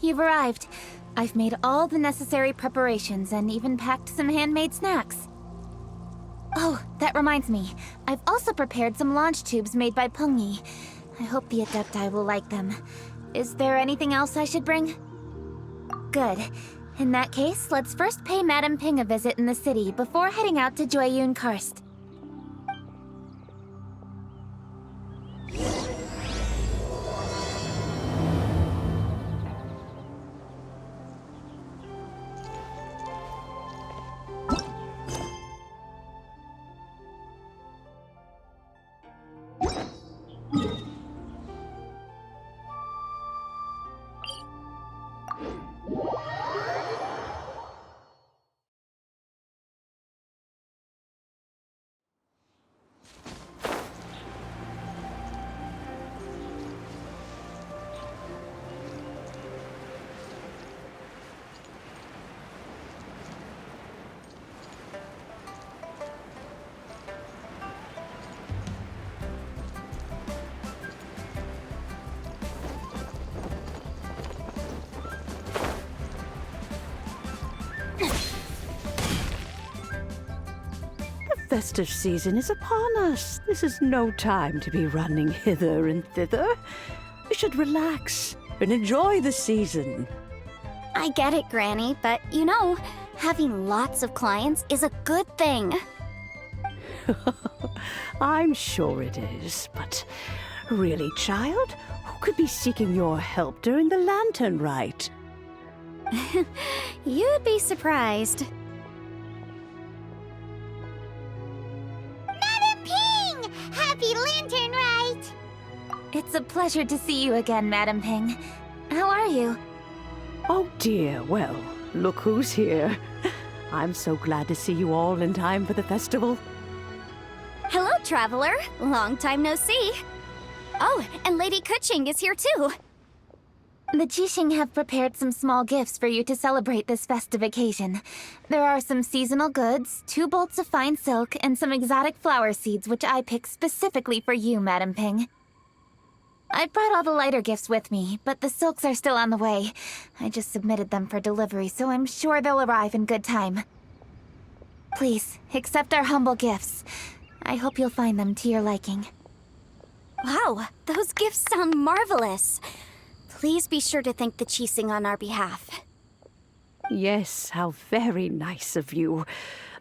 you've arrived. I've made all the necessary preparations and even packed some handmade snacks. Oh, that reminds me. I've also prepared some launch tubes made by Pengyi. I hope the Adepti will like them. Is there anything else I should bring? Good. In that case, let's first pay Madame Ping a visit in the city before heading out to Jueyun Karst. The festive season is upon us. This is no time to be running hither and thither. We should relax and enjoy the season. I get it, Granny, but you know, having lots of clients is a good thing. I'm sure it is, but really, child, who could be seeking your help during the lantern rite? You'd be surprised. Madam Ping! Happy Lantern Rite! It's a pleasure to see you again, Madame Ping. How are you? Oh dear, well, look who's here. I'm so glad to see you all in time for the festival. Hello, traveler. Long time no see. Oh, and Lady Kuching is here too. The Jixing have prepared some small gifts for you to celebrate this festive occasion. There are some seasonal goods, 2 bolts of fine silk, and some exotic flower seeds which I picked specifically for you, Madame Ping. I brought all the lighter gifts with me, but the silks are still on the way. I just submitted them for delivery, so I'm sure they'll arrive in good time. Please, accept our humble gifts. I hope you'll find them to your liking. Wow, those gifts sound marvelous. Please be sure to thank the Jixing on our behalf. Yes, how very nice of you.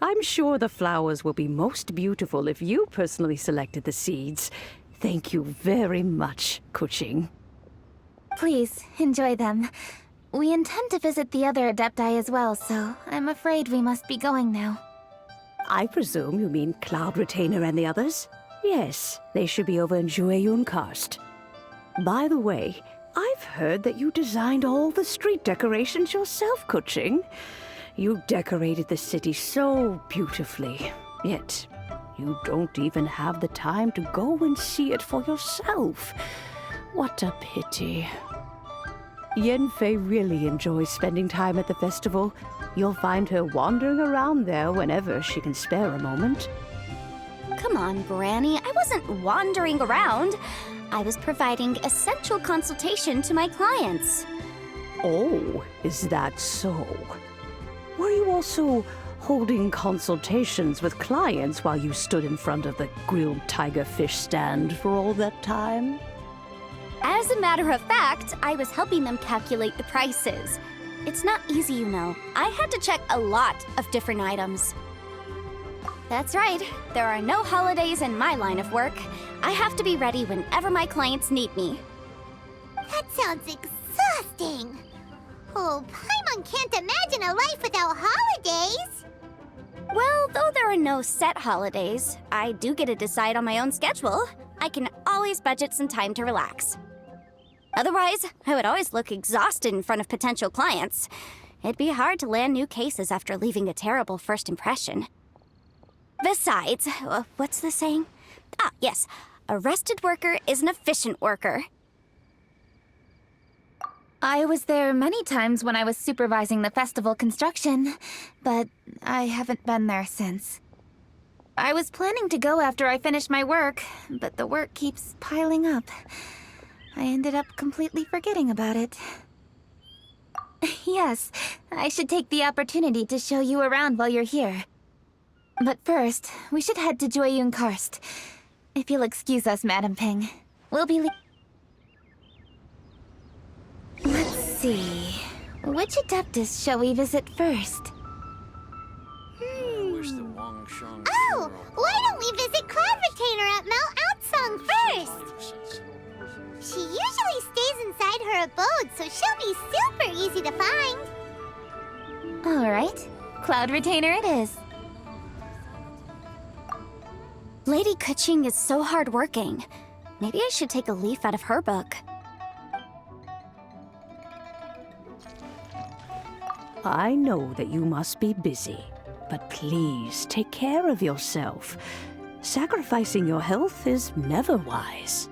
I'm sure the flowers will be most beautiful if you personally selected the seeds. Thank you very much, Kuching. Please, enjoy them. We intend to visit the other Adepti as well, so I'm afraid we must be going now. I presume you mean Cloud Retainer and the others? Yes, they should be over in Jueyun Karst. By the way, I've heard that you designed all the street decorations yourself, Kuching. You decorated the city so beautifully, yet you don't even have the time to go and see it for yourself. What a pity. Yanfei really enjoys spending time at the festival. You'll find her wandering around there whenever she can spare a moment. Come on, Granny. I wasn't wandering around. I was providing essential consultation to my clients. Oh, is that so? Were you also holding consultations with clients while you stood in front of the grilled tiger fish stand for all that time? As a matter of fact, I was helping them calculate the prices. It's not easy, you know. I had to check a lot of different items. That's right. There are no holidays in my line of work. I have to be ready whenever my clients need me. That sounds exhausting. Oh, Paimon can't imagine a life without holidays. Well, though there are no set holidays, I do get to decide on my own schedule. I can always budget some time to relax. Otherwise, I would always look exhausted in front of potential clients. It'd be hard to land new cases after leaving a terrible first impression. Besides, what's the saying? Ah, yes. A rested worker is an efficient worker. I was there many times when I was supervising the festival construction, but I haven't been there since. I was planning to go after I finished my work, but the work keeps piling up. I ended up completely forgetting about it. Yes, I should take the opportunity to show you around while you're here. But first, we should head to Jueyun Karst. If you'll excuse us, Madam Ping. We'll be Let's see... Which Adeptus shall we visit first? Oh, why don't we visit Cloud Retainer at Mount Outsong first? She usually stays inside her abode, so she'll be super easy to find. Alright, Cloud Retainer it is. Lady Kuching is so hardworking. Maybe I should take a leaf out of her book. I know that you must be busy, but please take care of yourself. Sacrificing your health is never wise.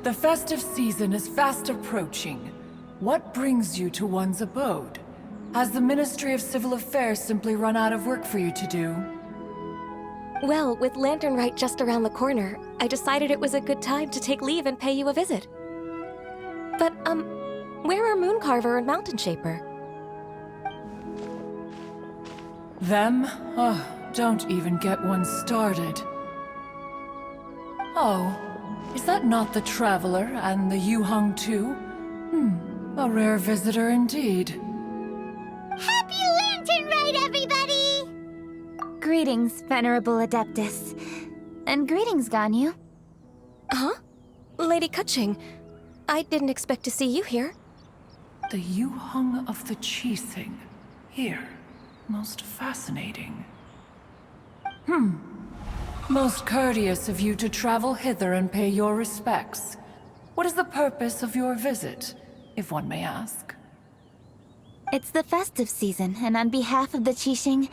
The festive season is fast approaching. What brings you to one's abode? Has the Ministry of Civil Affairs simply run out of work for you to do? Well, with Lantern Rite just around the corner, I decided it was a good time to take leave and pay you a visit. But, where are Mooncarver and Mountain Shaper? Them? Oh, don't even get one started. Oh, is that not the Traveler and the Yuheng too? A rare visitor indeed. Happy Lantern Rite, everybody! Greetings, Venerable Adeptus. And greetings, Ganyu. Huh? Lady Kuching, I didn't expect to see you here. The Yuheng of the Qixing. Here. Most fascinating. Most courteous of you to travel hither and pay your respects. What is the purpose of your visit, if one may ask? It's the festive season, and on behalf of the Qixing,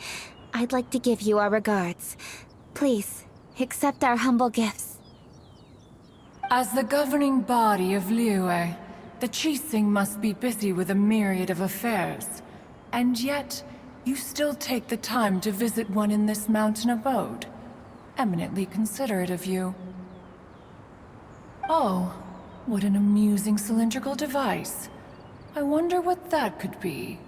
I'd like to give you our regards. Please, accept our humble gifts. As the governing body of Liyue, the Qixing must be busy with a myriad of affairs. And yet, you still take the time to visit one in this mountain abode. Eminently considerate of you. Oh, what an amusing cylindrical device. I wonder what that could be.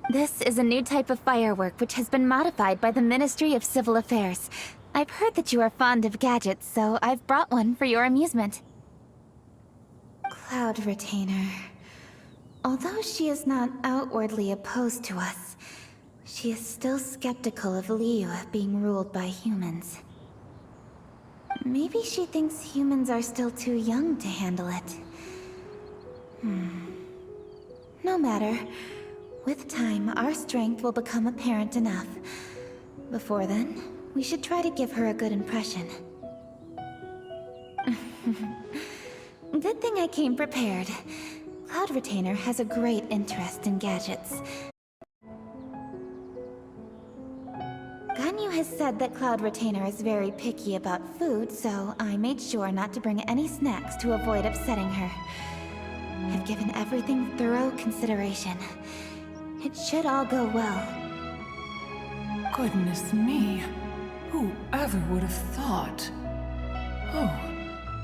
This is a new type of firework which has been modified by the Ministry of Civil Affairs. I've heard that you are fond of gadgets, so I've brought one for your amusement. Cloud Retainer. Although she is not outwardly opposed to us, she is still skeptical of Liyue being ruled by humans. Maybe she thinks humans are still too young to handle it. No matter. With time, our strength will become apparent enough. Before then, we should try to give her a good impression. Good thing I came prepared. Cloud Retainer has a great interest in gadgets. Ganyu has said that Cloud Retainer is very picky about food, so I made sure not to bring any snacks to avoid upsetting her. I've given everything thorough consideration. It should all go well. Goodness me. Whoever would have thought? Oh,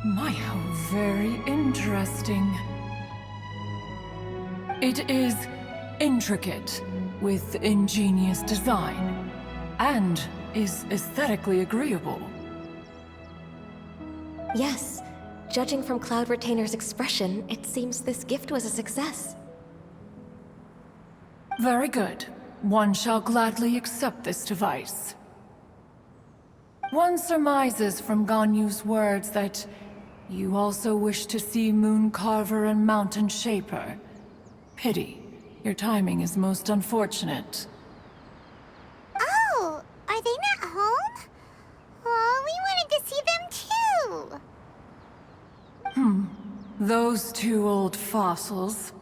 my, how very interesting. It is intricate, with ingenious design, and is aesthetically agreeable. Yes. Judging from Cloud Retainer's expression, it seems this gift was a success. Very good. One shall gladly accept this device. One surmises from Ganyu's words that you also wish to see Moon Carver and Mountain Shaper. Pity. Your timing is most unfortunate. Oh, are they not home? Oh, we wanted to see them too. Those two old fossils.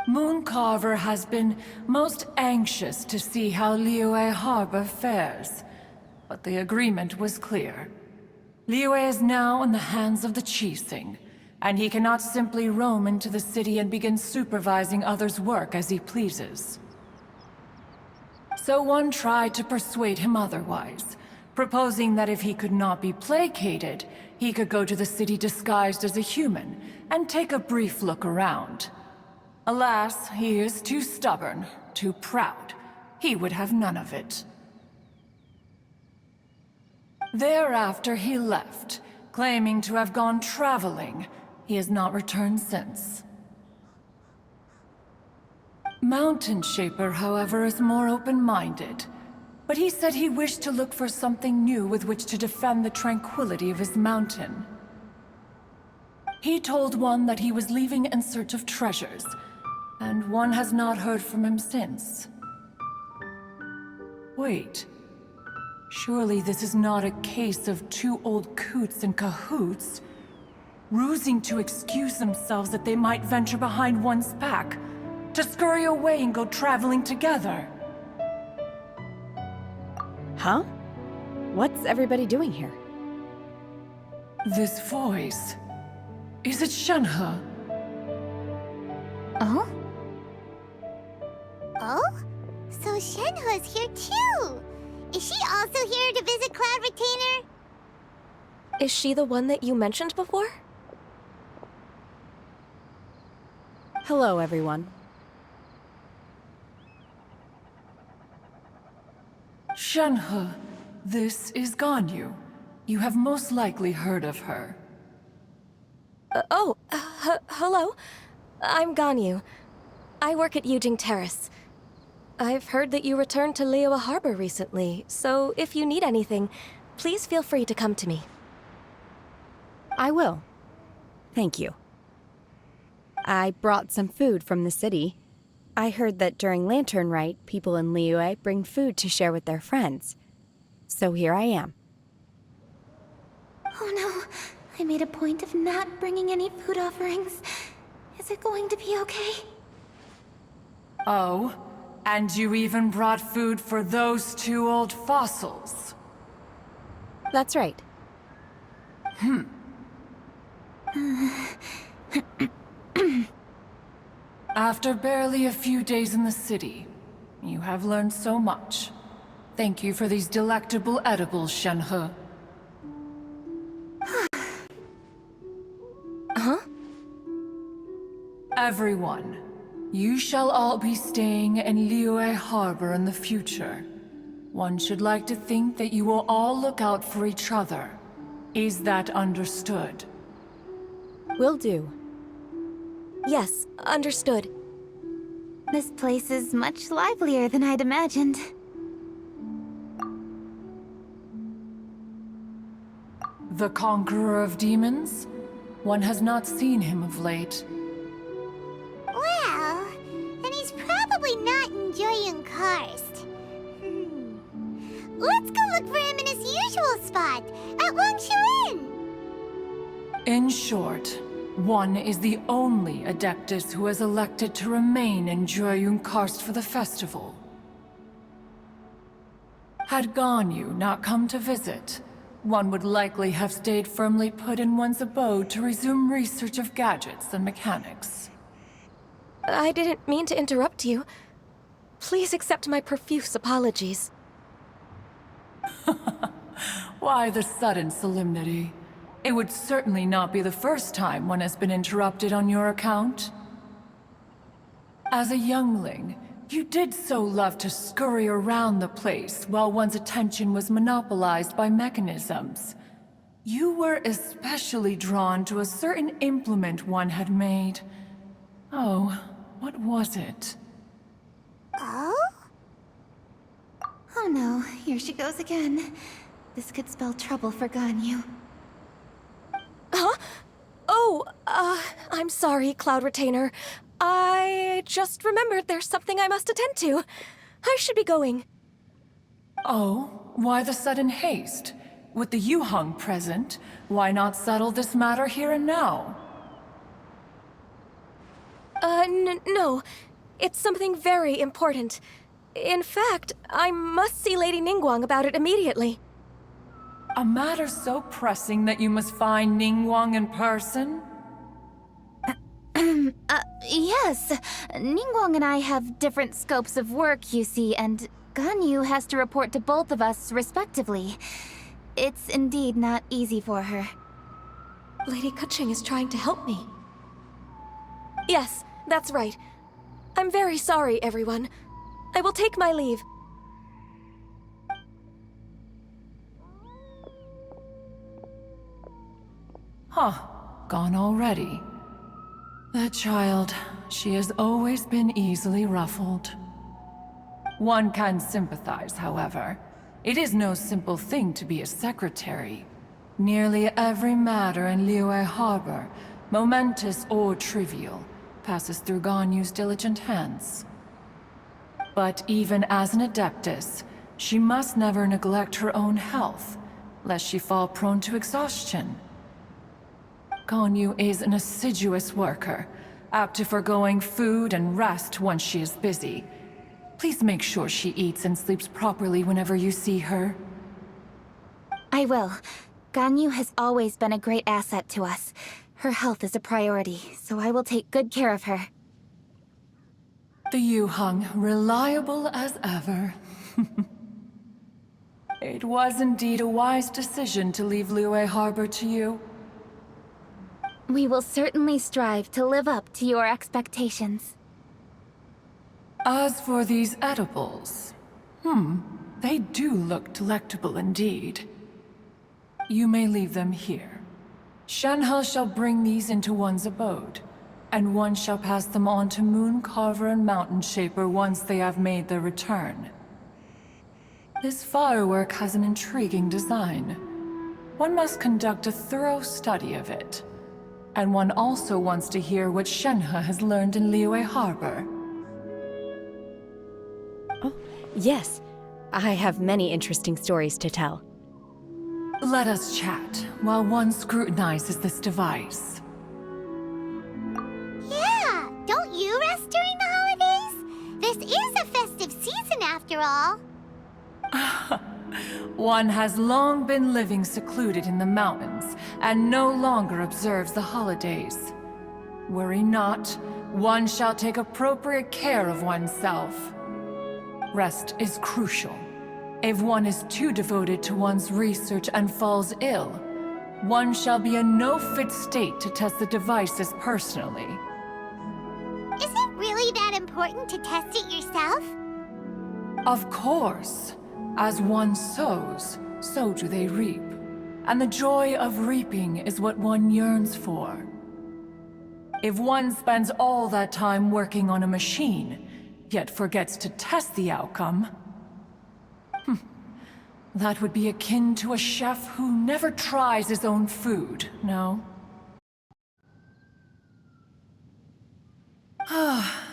Moon Carver has been most anxious to see how Liyue Harbor fares, but the agreement was clear. Liyue is now in the hands of the Qixing, and he cannot simply roam into the city and begin supervising others' work as he pleases. So one tried to persuade him otherwise, proposing that if he could not be placated, he could go to the city disguised as a human and take a brief look around. Alas, he is too stubborn, too proud. He would have none of it. Thereafter he left, claiming to have gone traveling. He has not returned since. Mountain Shaper, however, is more open-minded. But he said he wished to look for something new with which to defend the tranquility of his mountain. He told one that he was leaving in search of treasures, and one has not heard from him since. Wait. Surely this is not a case of two old coots in cahoots, rusing to excuse themselves that they might venture behind one's back, to scurry away and go traveling together. Huh? What's everybody doing here? This voice... is it Shenhe? Oh? Oh? So Shenhe's here too! Is she also here to visit Cloud Retainer? Is she the one that you mentioned before? Hello, everyone. Shenhe, this is Ganyu. You have most likely heard of her. Hello. I'm Ganyu. I work at Yujing Terrace. I've heard that you returned to Liyue Harbor recently, so if you need anything, please feel free to come to me. I will. Thank you. I brought some food from the city. I heard that during Lantern Rite, people in Liyue bring food to share with their friends. So here I am. Oh no, I made a point of not bringing any food offerings. Is it going to be okay? Oh, and you even brought food for those two old fossils. That's right. After barely a few days in the city, you have learned so much. Thank you for these delectable edibles, Shenhe. Huh? Everyone, you shall all be staying in Liyue Harbor in the future. One should like to think that you will all look out for each other. Is that understood? Will do. Yes, understood. This place is much livelier than I'd imagined. The Conqueror of Demons? One has not seen him of late. Well, then he's probably not enjoying Karst. Let's go look for him in his usual spot, at Wangshu Inn! In short, one is the only Adeptus who has elected to remain in Diangkasa for the festival. Had Ganyu not come to visit, one would likely have stayed firmly put in one's abode to resume research of gadgets and mechanics. I didn't mean to interrupt you. Please accept my profuse apologies. Why the sudden solemnity? It would certainly not be the first time one has been interrupted on your account. As a youngling, you did so love to scurry around the place while one's attention was monopolized by mechanisms. You were especially drawn to a certain implement one had made. Oh, what was it? Oh? Oh no, here she goes again. This could spell trouble for Ganyu. Huh? Oh, I'm sorry, Cloud Retainer. I just remembered there's something I must attend to. I should be going. Oh, why the sudden haste? With the Yuhang present, why not settle this matter here and now? No. It's something very important. In fact, I must see Lady Ningguang about it immediately. A matter so pressing that you must find Ningguang in person? Yes. Ningguang and I have different scopes of work, you see, and Ganyu has to report to both of us respectively. It's indeed not easy for her. Lady Keqing is trying to help me. Yes, that's right. I'm very sorry, everyone. I will take my leave. Huh, gone already. That child, she has always been easily ruffled. One can sympathize, however. It is no simple thing to be a secretary. Nearly every matter in Liyue Harbor, momentous or trivial, passes through Ganyu's diligent hands. But even as an adeptus, she must never neglect her own health, lest she fall prone to exhaustion. Ganyu is an assiduous worker, apt to foregoing food and rest once she is busy. Please make sure she eats and sleeps properly whenever you see her. I will. Ganyu has always been a great asset to us. Her health is a priority, so I will take good care of her. The Yuhang, reliable as ever. It was indeed a wise decision to leave Liyue Harbor to you. We will certainly strive to live up to your expectations. As for these edibles, they do look delectable indeed. You may leave them here. Shenhe shall bring these into one's abode, and one shall pass them on to Moon Carver and Mountain Shaper once they have made their return. This firework has an intriguing design. One must conduct a thorough study of it. And one also wants to hear what Shenhe has learned in Liyue Harbor. Oh, yes. I have many interesting stories to tell. Let us chat while one scrutinizes this device. Yeah, don't you rest during the holidays? This is a festive season after all. One has long been living secluded in the mountains and no longer observes the holidays. Worry not, one shall take appropriate care of oneself. Rest is crucial. If one is too devoted to one's research and falls ill, one shall be in no fit state to test the devices personally. Is it really that important to test it yourself? Of course. As one sows, so do they reap. And the joy of reaping is what one yearns for. If one spends all that time working on a machine, yet forgets to test the outcome, that would be akin to a chef who never tries his own food, no?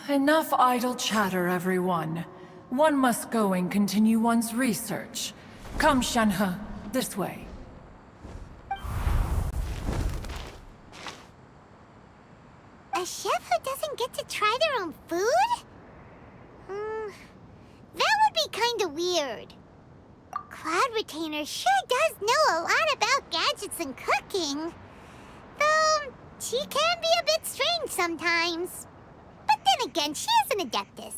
Enough idle chatter, everyone. One must go and continue one's research. Come, Shenhe, this way. A chef who doesn't get to try their own food? That would be kinda weird. Cloud Retainer sure does know a lot about gadgets and cooking. Though, she can be a bit strange sometimes. But then again, she is an adeptus.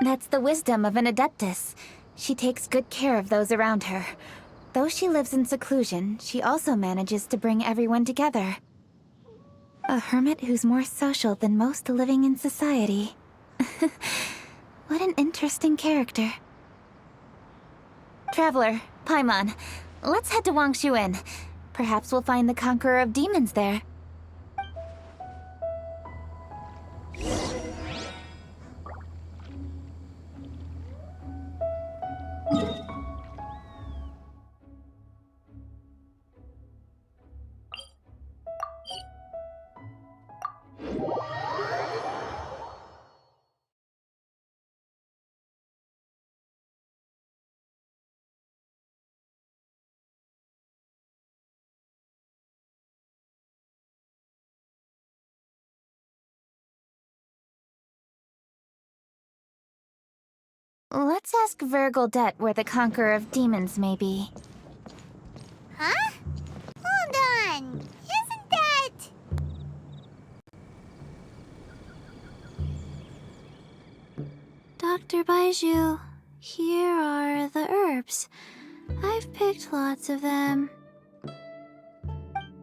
That's the wisdom of an adeptus. She takes good care of those around her. Though she lives in seclusion, she also manages to bring everyone together. A hermit who's more social than most living in society. What an interesting character. Traveler, Paimon, let's head to Wangshuin. Perhaps we'll find the Conqueror of Demons there. let's ask Vergildet where the Conqueror of Demons may be. Huh? Hold on. Isn't that... Dr. Baiju, here are the herbs. I've picked lots of them.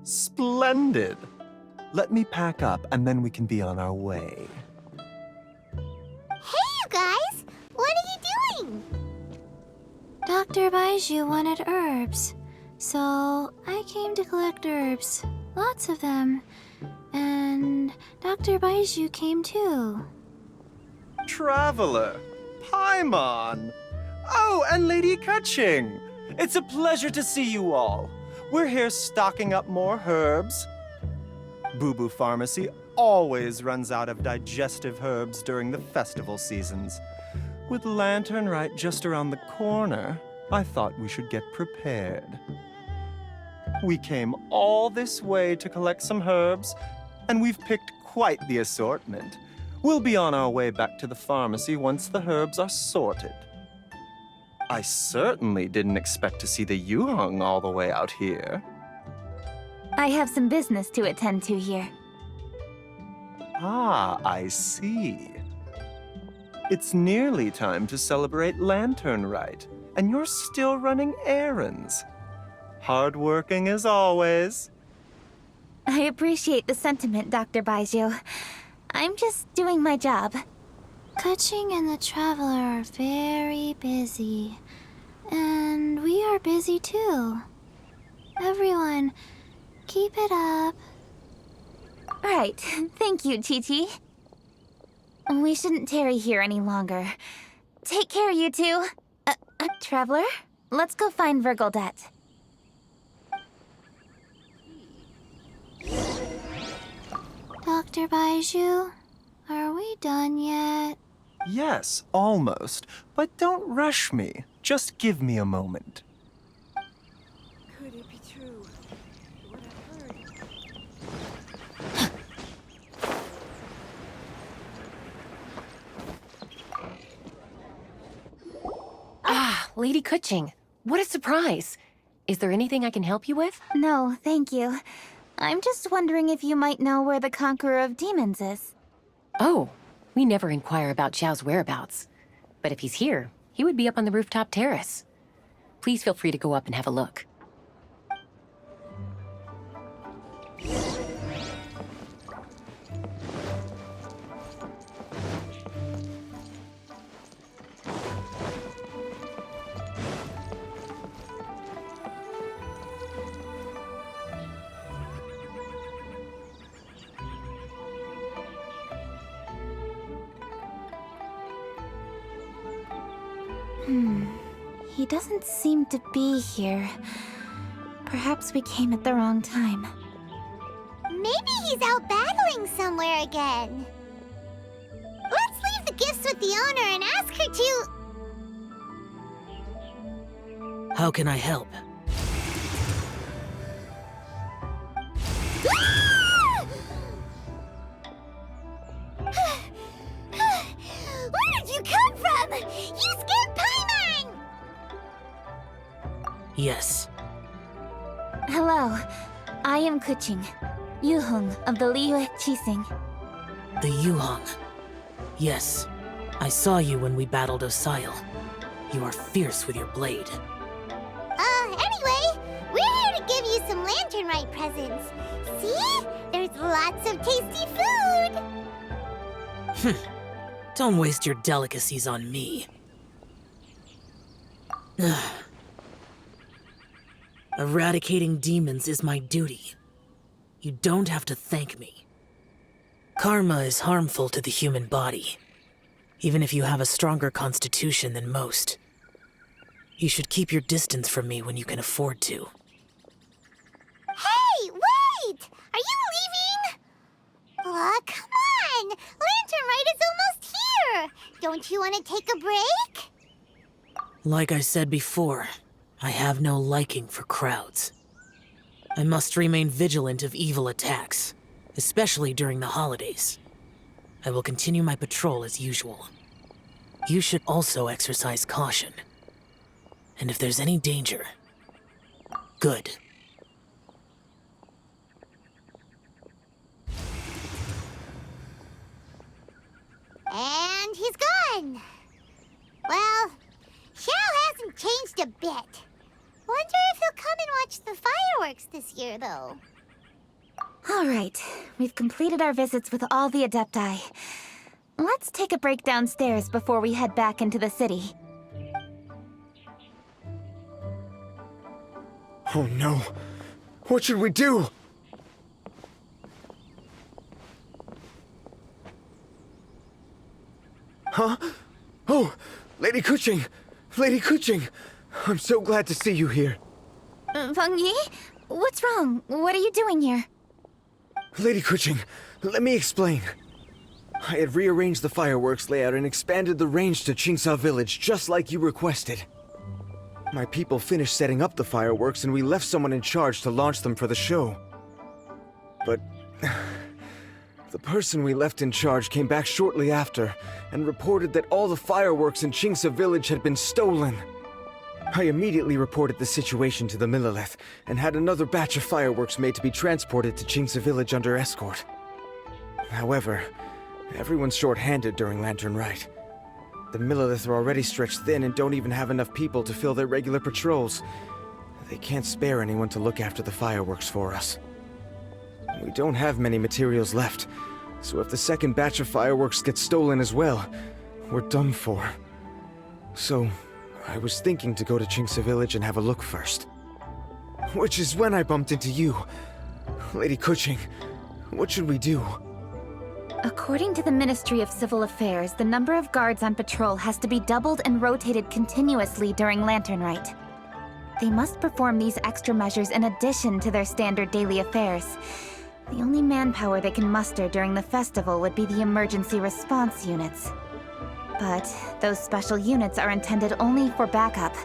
Splendid! Let me pack up and then we can be on our way. Hey, you guys! What are you doing? Dr. Baiju wanted herbs, so I came to collect herbs. Lots of them. And Dr. Baiju came too. Traveler! Paimon! Oh, and Lady Kaching! It's a pleasure to see you all. We're here stocking up more herbs. Boo Boo Pharmacy always runs out of digestive herbs during the festival seasons. With Lantern Rite just around the corner, I thought we should get prepared. We came all this way to collect some herbs, and we've picked quite the assortment. We'll be on our way back to the pharmacy once the herbs are sorted. I certainly didn't expect to see the Yuheng all the way out here. I have some business to attend to here. Ah, I see. It's nearly time to celebrate Lantern Rite, and you're still running errands. Hardworking as always. I appreciate the sentiment, Dr. Baiju. I'm just doing my job. Kaching and the Traveler are very busy. And we are busy too. Everyone, keep it up. Right. Thank you, Chi-Chi. We shouldn't tarry here any longer. Take care, you two. Traveler, let's go find Vergildet. Dr. Baiju, are we done yet? Yes, almost. But don't rush me. Just give me a moment. Could it be true? What I've heard. Lady Kuching, what a surprise. Is there anything I can help you with? No, thank you. I'm just wondering if you might know where the Conqueror of Demons is. Oh, we never inquire about Xiao's whereabouts. But if he's here, he would be up on the rooftop terrace. Please feel free to go up and have a look. He doesn't seem to be here. Perhaps we came at the wrong time. Maybe he's out battling somewhere again. Let's leave the gifts with the owner and ask her to... How can I help? Where did you come from? You scared Paimon! Yes. Hello, I am Kuching, Yuheng of the Liyue Qixing. The Yuheng. Yes. I saw you when we battled Osile. You are fierce with your blade. Anyway, we're here to give you some Lantern Rite presents. See? There's lots of tasty food! Don't waste your delicacies on me. Eradicating demons is my duty. You don't have to thank me. Karma is harmful to the human body, even if you have a stronger constitution than most. You should keep your distance from me when you can afford to. Hey, wait! Are you leaving? Aw, come on! Lantern Rite is almost here! Don't you want to take a break? Like I said before, I have no liking for crowds. I must remain vigilant of evil attacks, especially during the holidays. I will continue my patrol as usual. You should also exercise caution. And if there's any danger, good. And he's gone. Well, Xiao hasn't changed a bit. Wonder if he'll come and watch the fireworks this year, though. All right, we've completed our visits with all the Adepti. Let's take a break downstairs before we head back into the city. Oh no. What should we do? Huh? Oh, Lady Kuching! Lady Kuching! I'm so glad to see you here. Feng Yi? What's wrong? What are you doing here? Lady Kuching, let me explain. I had rearranged the fireworks layout and expanded the range to Qingsa Village just like you requested. My people finished setting up the fireworks and we left someone in charge to launch them for the show. But the person we left in charge came back shortly after and reported that all the fireworks in Qingsa Village had been stolen. I immediately reported the situation to the Millelith and had another batch of fireworks made to be transported to Qingsa Village under escort. However, everyone's short-handed during Lantern Rite. The Millelith are already stretched thin and don't even have enough people to fill their regular patrols. They can't spare anyone to look after the fireworks for us. We don't have many materials left, so if the second batch of fireworks gets stolen as well, we're done for. So, I was thinking to go to Qingsa Village and have a look first. Which is when I bumped into you. Lady Kuching, what should we do? According to the Ministry of Civil Affairs, the number of guards on patrol has to be doubled and rotated continuously during Lantern Rite. They must perform these extra measures in addition to their standard daily affairs. The only manpower they can muster during the festival would be the emergency response units. But those special units are intended only for backup.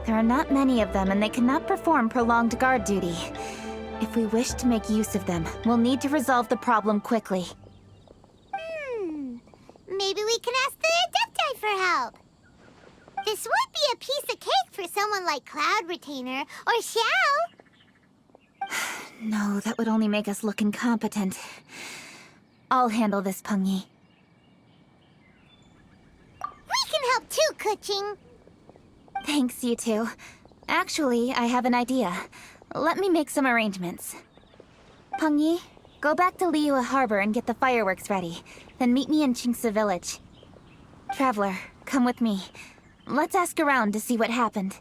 There are not many of them and they cannot perform prolonged guard duty. If we wish to make use of them, we'll need to resolve the problem quickly. Maybe we can ask the Adepti for help. This would be a piece of cake for someone like Cloud Retainer or Xiao. No, that would only make us look incompetent. I'll handle this, Peng Yi. We can help too, Kuching. Thanks, you two. Actually, I have an idea. Let me make some arrangements. Peng Yi, go back to Liyue Harbor and get the fireworks ready. Then meet me in Qingsa Village. Traveler, come with me. Let's ask around to see what happened.